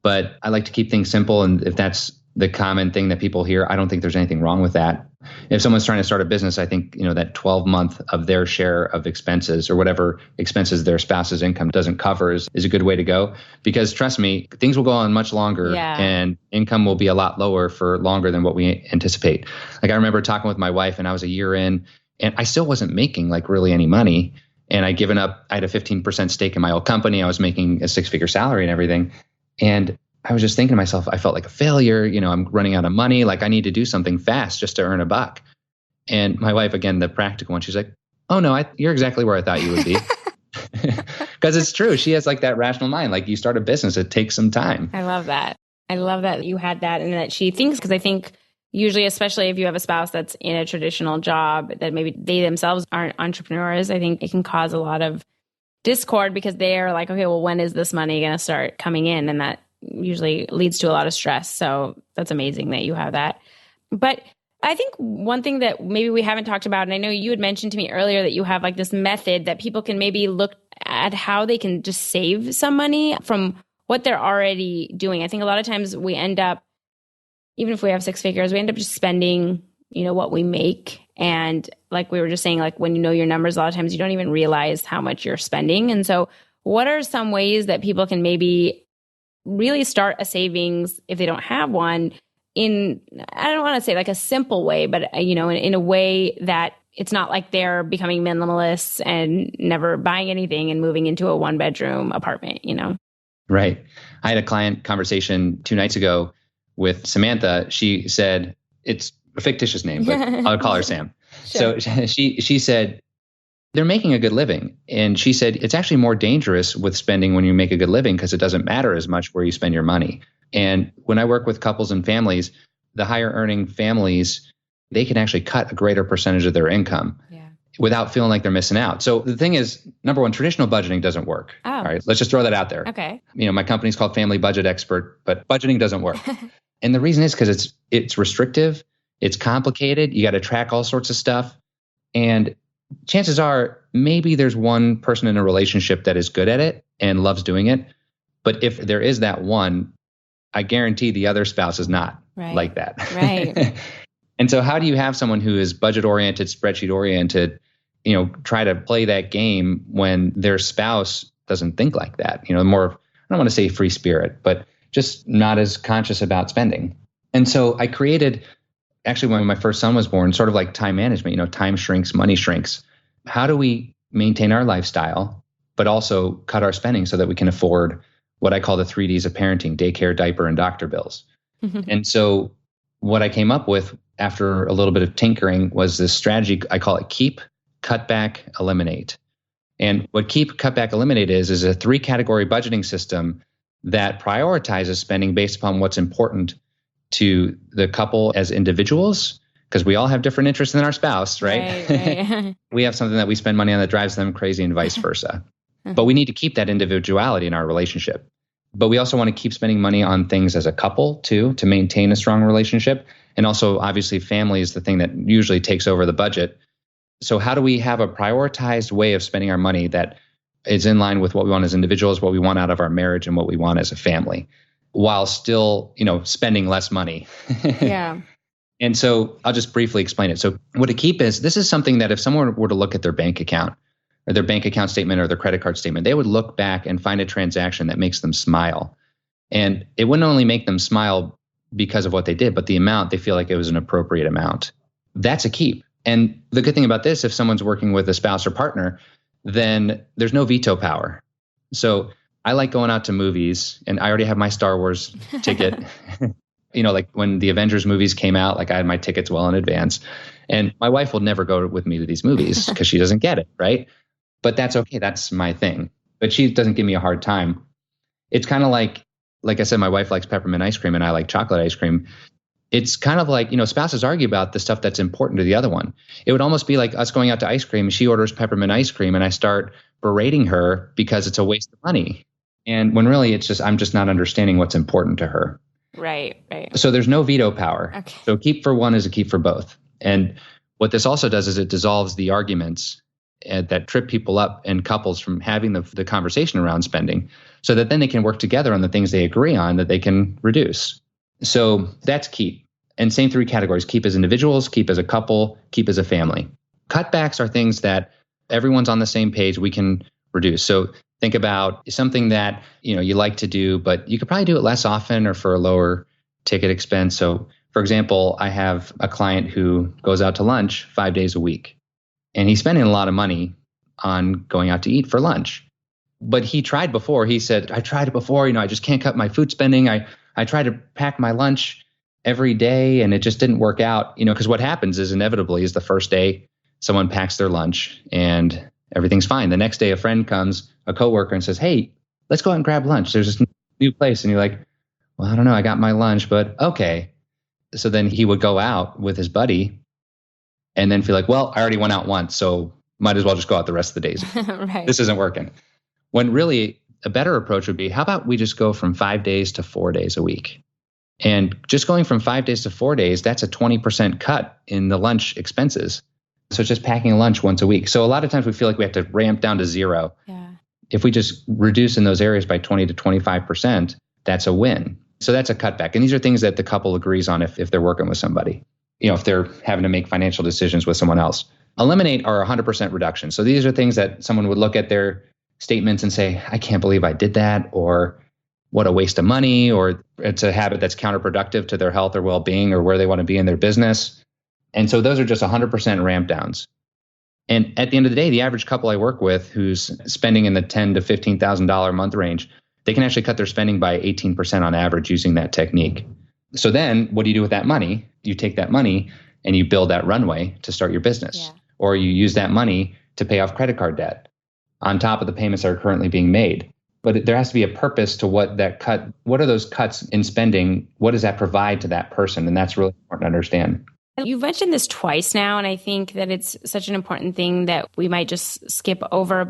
Speaker 1: But I like to keep things simple. And if that's the common thing that people hear, I don't think there's anything wrong with that. If someone's trying to start a business, I think, that 12-month of their share of expenses or whatever expenses their spouse's income doesn't cover is a good way to go. Because trust me, things will go on much longer and income will be a lot lower for longer than what we anticipate. Like I remember talking with my wife, and I was a year in and I still wasn't making like really any money. And I had a 15% stake in my old company. I was making a 6-figure salary and everything. And I was just thinking to myself, I felt like a failure. I'm running out of money. Like I need to do something fast just to earn a buck. And my wife, again, the practical one, she's like, oh no, you're exactly where I thought you would be. Because it's true. She has like that rational mind. Like you start a business, it takes some time.
Speaker 2: I love that. I love that you had that and that she thinks, because I think usually, especially if you have a spouse that's in a traditional job, that maybe they themselves aren't entrepreneurs, I think it can cause a lot of discord because they're like, okay, well, when is this money going to start coming in? And that usually leads to a lot of stress. So that's amazing that you have that. But I think one thing that maybe we haven't talked about, and I know you had mentioned to me earlier that you have like this method that people can maybe look at how they can just save some money from what they're already doing. I think a lot of times we end up, even if we have 6 figures, we end up just spending, what we make. And like we were just saying, like when you know your numbers, a lot of times you don't even realize how much you're spending. And so what are some ways that people can maybe really start a savings if they don't have one in, I don't want to say like a simple way, but in a way that it's not like they're becoming minimalists and never buying anything and moving into a 1-bedroom apartment,
Speaker 1: Right. I had a client conversation 2 nights ago with Samantha. She said, it's a fictitious name, but I'll call her Sam. Sure. So she said, they're making a good living. And she said, it's actually more dangerous with spending when you make a good living because it doesn't matter as much where you spend your money. And when I work with couples and families, the higher earning families, they can actually cut a greater percentage of their income without feeling like they're missing out. So the thing is, number one, traditional budgeting doesn't work. Oh. All right, let's just throw that out there.
Speaker 2: Okay.
Speaker 1: My company's called Family Budget Expert, but budgeting doesn't work. And the reason is because it's restrictive, it's complicated, you got to track all sorts of stuff. And chances are maybe there's one person in a relationship that is good at it and loves doing it. But if there is that one, I guarantee the other spouse is not like that.
Speaker 2: Right.
Speaker 1: And so how do you have someone who is budget oriented, spreadsheet oriented, try to play that game when their spouse doesn't think like that? More, I don't want to say free spirit, but just not as conscious about spending. And so I created actually when my first son was born, sort of like time management, time shrinks, money shrinks. How do we maintain our lifestyle, but also cut our spending so that we can afford what I call the 3Ds of parenting: daycare, diaper, and doctor bills? And so what I came up with after a little bit of tinkering was this strategy. I call it keep, cut back, eliminate. And what keep, cut back, eliminate is a 3-category budgeting system that prioritizes spending based upon what's important to the couple as individuals, because we all have different interests than our spouse, right?
Speaker 2: Right.
Speaker 1: We have something that we spend money on that drives them crazy and vice versa. But we need to keep that individuality in our relationship. But we also want to keep spending money on things as a couple too, to maintain a strong relationship. And also, obviously, family is the thing that usually takes over the budget. So how do we have a prioritized way of spending our money that is in line with what we want as individuals, what we want out of our marriage, and what we want as a family, while still, spending less money?
Speaker 2: Yeah.
Speaker 1: And so I'll just briefly explain it. So what a keep is, this is something that if someone were to look at their bank account or their bank account statement or their credit card statement, they would look back and find a transaction that makes them smile. And it wouldn't only make them smile because of what they did, but the amount, they feel like it was an appropriate amount. That's a keep. And the good thing about this, if someone's working with a spouse or partner, then there's no veto power. So I like going out to movies, and I already have my Star Wars ticket. Like when the Avengers movies came out, like I had my tickets well in advance. And my wife will never go with me to these movies because she doesn't get it, right? But that's okay. That's my thing. But she doesn't give me a hard time. It's kind of like I said, my wife likes peppermint ice cream and I like chocolate ice cream. It's kind of like, spouses argue about the stuff that's important to the other one. It would almost be like us going out to ice cream. She orders peppermint ice cream and I start berating her because it's a waste of money. And when really I'm just not understanding what's important to her.
Speaker 2: Right.
Speaker 1: So there's no veto power.
Speaker 2: Okay.
Speaker 1: So keep for one is a keep for both. And what this also does is it dissolves the arguments that trip people up and couples from having the conversation around spending, so that then they can work together on the things they agree on that they can reduce. So that's keep. And same 3 categories: keep as individuals, keep as a couple, keep as a family. Cutbacks are things that everyone's on the same page, we can reduce. So think about something that you like to do, but you could probably do it less often or for a lower ticket expense. So for example, I have a client who goes out to lunch 5 days a week, and he's spending a lot of money on going out to eat for lunch. But he tried before. He said, I tried it before, I just can't cut my food spending. I tried to pack my lunch every day and it just didn't work out, because what happens is inevitably is the first day someone packs their lunch and everything's fine. The next day a friend comes, a coworker, and says, hey, let's go out and grab lunch. There's this new place. And you're like, well, I don't know. I got my lunch, but okay. So then he would go out with his buddy and then feel like, well, I already went out once, so might as well just go out the rest of the days.
Speaker 2: Right.
Speaker 1: This isn't working. When really a better approach would be, how about we just go from 5 days to 4 days a week? And just going from 5 days to 4 days, that's a 20% cut in the lunch expenses. So it's just packing a lunch once a week. So a lot of times we feel like we have to ramp down to zero.
Speaker 2: Yeah.
Speaker 1: If we just reduce in those areas by 20 to 25%, that's a win. So that's a cutback. And these are things that the couple agrees on if they're working with somebody, if they're having to make financial decisions with someone else. Eliminate are 100% reduction. So these are things that someone would look at their statements and say, I can't believe I did that, or what a waste of money, or it's a habit that's counterproductive to their health or well-being or where they want to be in their business. And so those are just 100% ramp downs. And at the end of the day, the average couple I work with who's spending in the $10,000 to $15,000 a month range, they can actually cut their spending by 18% on average using that technique. So then what do you do with that money? You take that money and you build that runway to start your business, or you use that money to pay off credit card debt on top of the payments that are currently being made. But there has to be a purpose to what are those cuts in spending? What does that provide to that person? And that's really important to understand.
Speaker 2: You've mentioned this twice now, and I think that it's such an important thing that we might just skip over.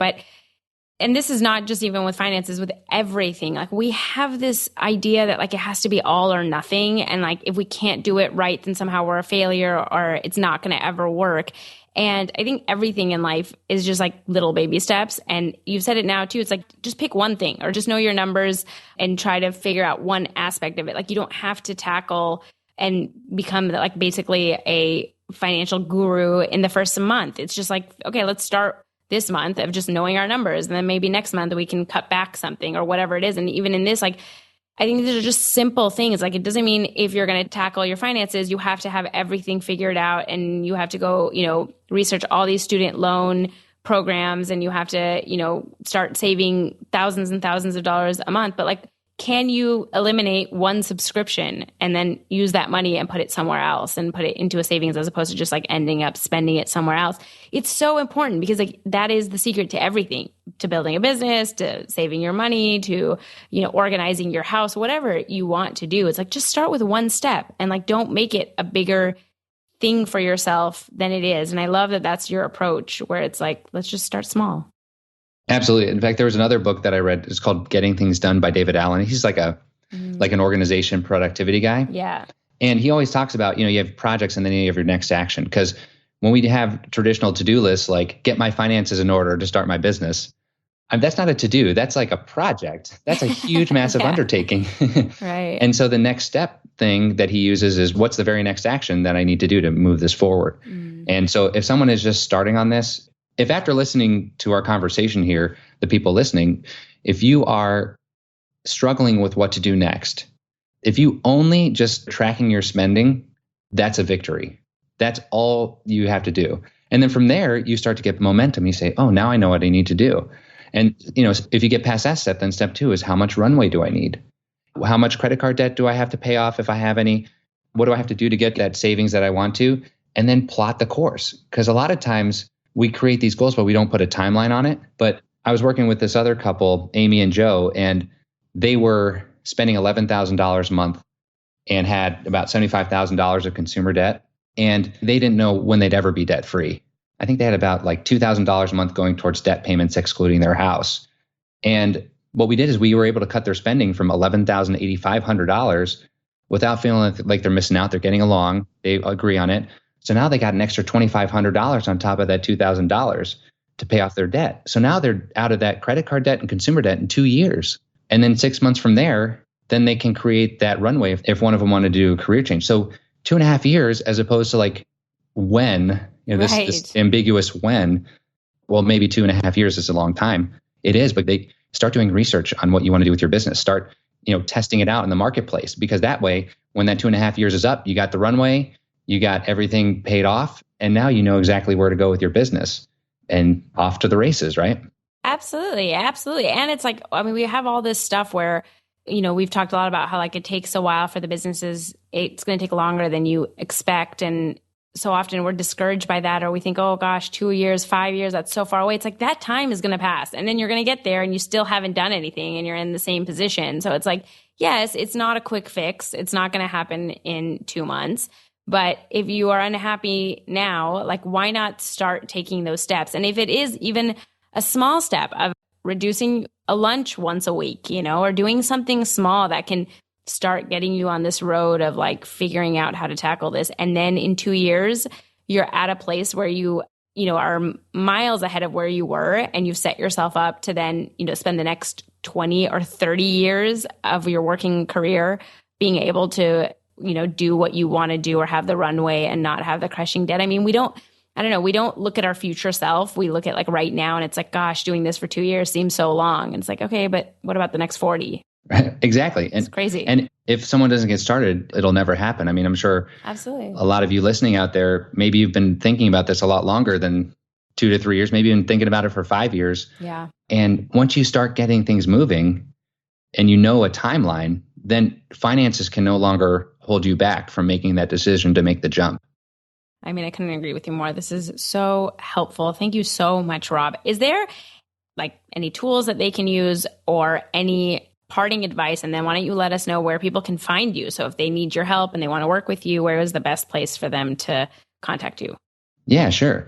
Speaker 2: And this is not just even with finances, with everything. Like, we have this idea that like it has to be all or nothing. And like, if we can't do it right, then somehow we're a failure or it's not going to ever work. And I think everything in life is just like little baby steps. And you've said it now too. It's like, just pick one thing or just know your numbers and try to figure out one aspect of it. Like, you don't have to tackle and become like basically a financial guru in the first month. It's just like, okay, let's start this month of just knowing our numbers. And then maybe next month we can cut back something or whatever it is. And even in this, like, I think these are just simple things. Like, it doesn't mean if you're going to tackle your finances, you have to have everything figured out and you have to go, research all these student loan programs and you have to, start saving thousands and thousands of dollars a month. But like, can you eliminate one subscription and then use that money and put it somewhere else and put it into a savings as opposed to just like ending up spending it somewhere else? It's so important because like that is the secret to everything, to building a business, to saving your money, to, organizing your house, whatever you want to do. It's like, just start with one step and like, don't make it a bigger thing for yourself than it is. And I love that that's your approach where it's like, let's just start small.
Speaker 1: Absolutely. In fact, there was another book that I read. It's called Getting Things Done by David Allen. He's like an organization productivity guy.
Speaker 2: Yeah.
Speaker 1: And he always talks about, you have projects and then you have your next action. Because when we have traditional to-do lists, like get my finances in order to start my business, that's not a to-do. That's like a project. That's a huge, massive undertaking.
Speaker 2: Right.
Speaker 1: And so the next step thing that he uses is, what's the very next action that I need to do to move this forward? And so if someone is just starting on this, if after listening to our conversation here, the people listening, if you are struggling with what to do next, if you only just tracking your spending, that's a victory. That's all you have to do. And then from there, you start to get momentum. You say, oh, now I know what I need to do. And, if you get past that step, then step 2 is, how much runway do I need? How much credit card debt do I have to pay off if I have any? What do I have to do to get that savings that I want to? And then plot the course. Because a lot of times we create these goals, but we don't put a timeline on it. But I was working with this other couple, Amy and Joe, and they were spending $11,000 a month and had about $75,000 of consumer debt. And they didn't know when they'd ever be debt free. I think they had about like $2,000 a month going towards debt payments, excluding their house. And what we did is we were able to cut their spending from $11,000 to $8,500 without feeling like they're missing out. They're getting along. They agree on it. So now they got an extra $2,500 on top of that $2,000 to pay off their debt. So now they're out of that credit card debt and consumer debt in 2 years. And then 6 months from there, then they can create that runway if one of them wanted to do a career change. So 2.5 years, as opposed to like when, this ambiguous when. Well, maybe 2.5 years is a long time. It is, but they start doing research on what you want to do with your business. Start, testing it out in the marketplace, because that way, when that 2.5 years is up, you got the runway, you got everything paid off, and now you know exactly where to go with your business and off to the races, right?
Speaker 2: Absolutely. Absolutely. And it's like, we have all this stuff where, we've talked a lot about how like it takes a while for the businesses. It's going to take longer than you expect. And so often we're discouraged by that, or we think, oh gosh, 2 years, 5 years, that's so far away. It's like that time is going to pass and then you're going to get there and you still haven't done anything and you're in the same position. So it's like, yes, it's not a quick fix. It's not going to happen in 2 months. But if you are unhappy now, like why not start taking those steps? And if it is even a small step of reducing a lunch once a week, or doing something small that can start getting you on this road of like figuring out how to tackle this. And then in 2 years, you're at a place where you are miles ahead of where you were, and you've set yourself up to then, spend the next 20 or 30 years of your working career being able to, do what you want to do or have the runway and not have the crushing debt. We don't look at our future self. We look at like right now and it's like, gosh, doing this for 2 years seems so long. And it's like, okay, but what about the next 40?
Speaker 1: Right. Exactly.
Speaker 2: It's crazy.
Speaker 1: And if someone doesn't get started, it'll never happen. I'm sure
Speaker 2: absolutely
Speaker 1: a lot of you listening out there, maybe you've been thinking about this a lot longer than 2 to 3 years, maybe you've been thinking about it for 5 years.
Speaker 2: Yeah.
Speaker 1: And once you start getting things moving and a timeline, then finances can no longer hold you back from making that decision to make the jump.
Speaker 2: I couldn't agree with you more. This is so helpful. Thank you so much, Rob. Is there like any tools that they can use or any parting advice? And then why don't you let us know where people can find you? So if they need your help and they want to work with you, where is the best place for them to contact you?
Speaker 1: Yeah, sure.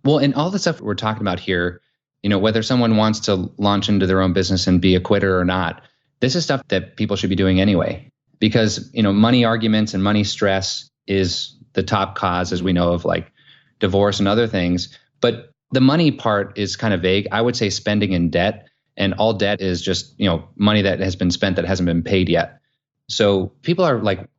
Speaker 1: Well, and all the stuff we're talking about here, whether someone wants to launch into their own business and be a quitter or not, this is stuff that people should be doing anyway, because, money arguments and money stress is the top cause, as we know, of like divorce and other things. But the money part is kind of vague. I would say spending and debt, and all debt is just, money that has been spent that hasn't been paid yet. So people are like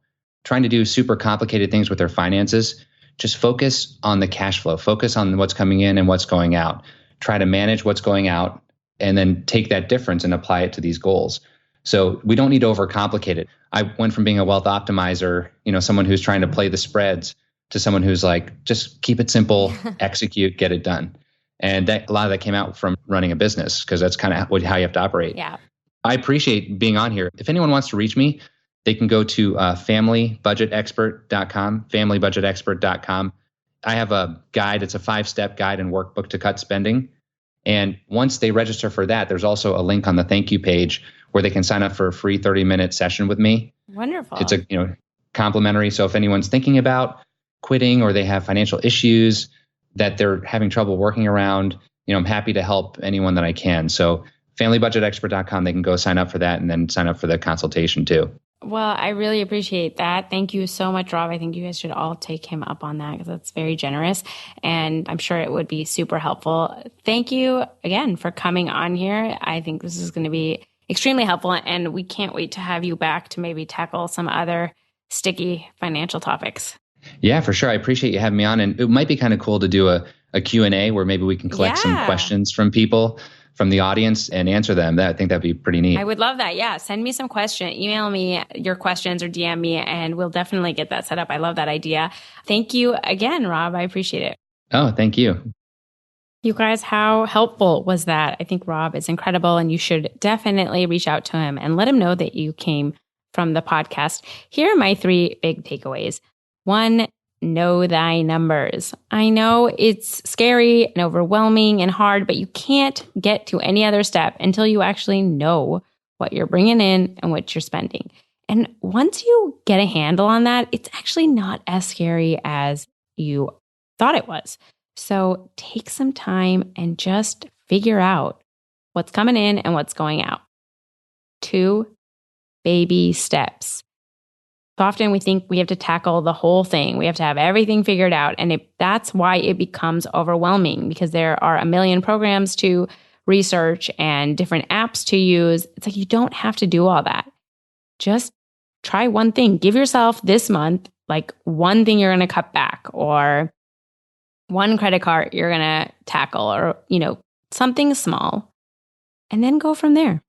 Speaker 1: trying to do super complicated things with their finances. Just focus on the cash flow, focus on what's coming in and what's going out. Try to manage what's going out and then take that difference and apply it to these goals. So we don't need to overcomplicate it. I went from being a wealth optimizer, someone who's trying to play the spreads, to someone who's like, just keep it simple, execute, get it done. And a lot of that came out from running a business, because that's kind of how you have to operate.
Speaker 2: Yeah.
Speaker 1: I appreciate being on here. If anyone wants to reach me, they can go to familybudgetexpert.com, familybudgetexpert.com. I have a guide. It's a 5-step guide and workbook to cut spending. And once they register for that, there's also a link on the thank you page where they can sign up for a free 30-minute session with me.
Speaker 2: Wonderful.
Speaker 1: It's complimentary. So if anyone's thinking about quitting, or they have financial issues that they're having trouble working around, I'm happy to help anyone that I can. So familybudgetexpert.com, they can go sign up for that, and then sign up for the consultation too.
Speaker 2: Well, I really appreciate that. Thank you so much, Rob. I think you guys should all take him up on that, because that's very generous, and I'm sure it would be super helpful. Thank you again for coming on here. I think this is going to be extremely helpful, and we can't wait to have you back to maybe tackle some other sticky financial topics.
Speaker 1: Yeah, for sure. I appreciate you having me on, and it might be kind of cool to do a Q&A where maybe we can collect some questions from people, from the audience, and answer them. I think that'd be pretty neat.
Speaker 2: I would love that. Yeah. Send me some questions. Email me your questions or DM me, and we'll definitely get that set up. I love that idea. Thank you again, Rob. I appreciate it.
Speaker 1: Oh, thank you.
Speaker 2: You guys, how helpful was that? I think Rob is incredible, and you should definitely reach out to him and let him know that you came from the podcast. Here are my 3 big takeaways. 1, know thy numbers. I know it's scary and overwhelming and hard, but you can't get to any other step until you actually know what you're bringing in and what you're spending. And once you get a handle on that, it's actually not as scary as you thought it was. So take some time and just figure out what's coming in and what's going out. 2, baby steps. So often we think we have to tackle the whole thing. We have to have everything figured out. And that's why it becomes overwhelming, because there are a million programs to research and different apps to use. It's like you don't have to do all that. Just try one thing. Give yourself this month, like one thing you're going to cut back, or one credit card you're going to tackle, or, something small, and then go from there.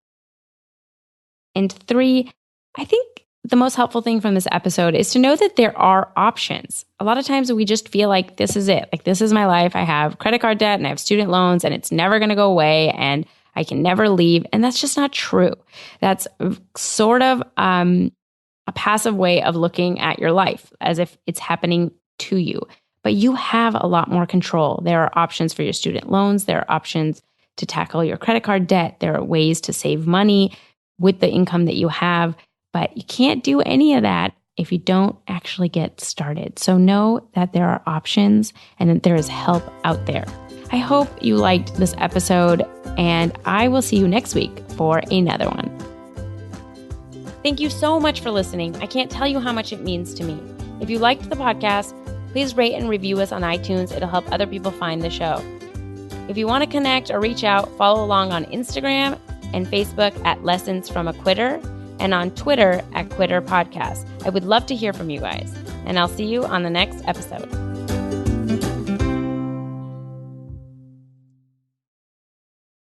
Speaker 2: And 3, I think the most helpful thing from this episode is to know that there are options. A lot of times we just feel like this is it. Like, this is my life. I have credit card debt and I have student loans, and it's never going to go away, and I can never leave. And that's just not true. That's sort of a passive way of looking at your life, as if it's happening to you. But you have a lot more control. There are options for your student loans. There are options to tackle your credit card debt. There are ways to save money with the income that you have. But you can't do any of that if you don't actually get started. So know that there are options and that there is help out there. I hope you liked this episode, and I will see you next week for another one. Thank you so much for listening. I can't tell you how much it means to me. If you liked the podcast, please rate and review us on iTunes. It'll help other people find the show. If you want to connect or reach out, follow along on Instagram and Facebook at Lessons from a Quitter, and on Twitter at Quitter Podcast. I would love to hear from you guys, and I'll see you on the next episode.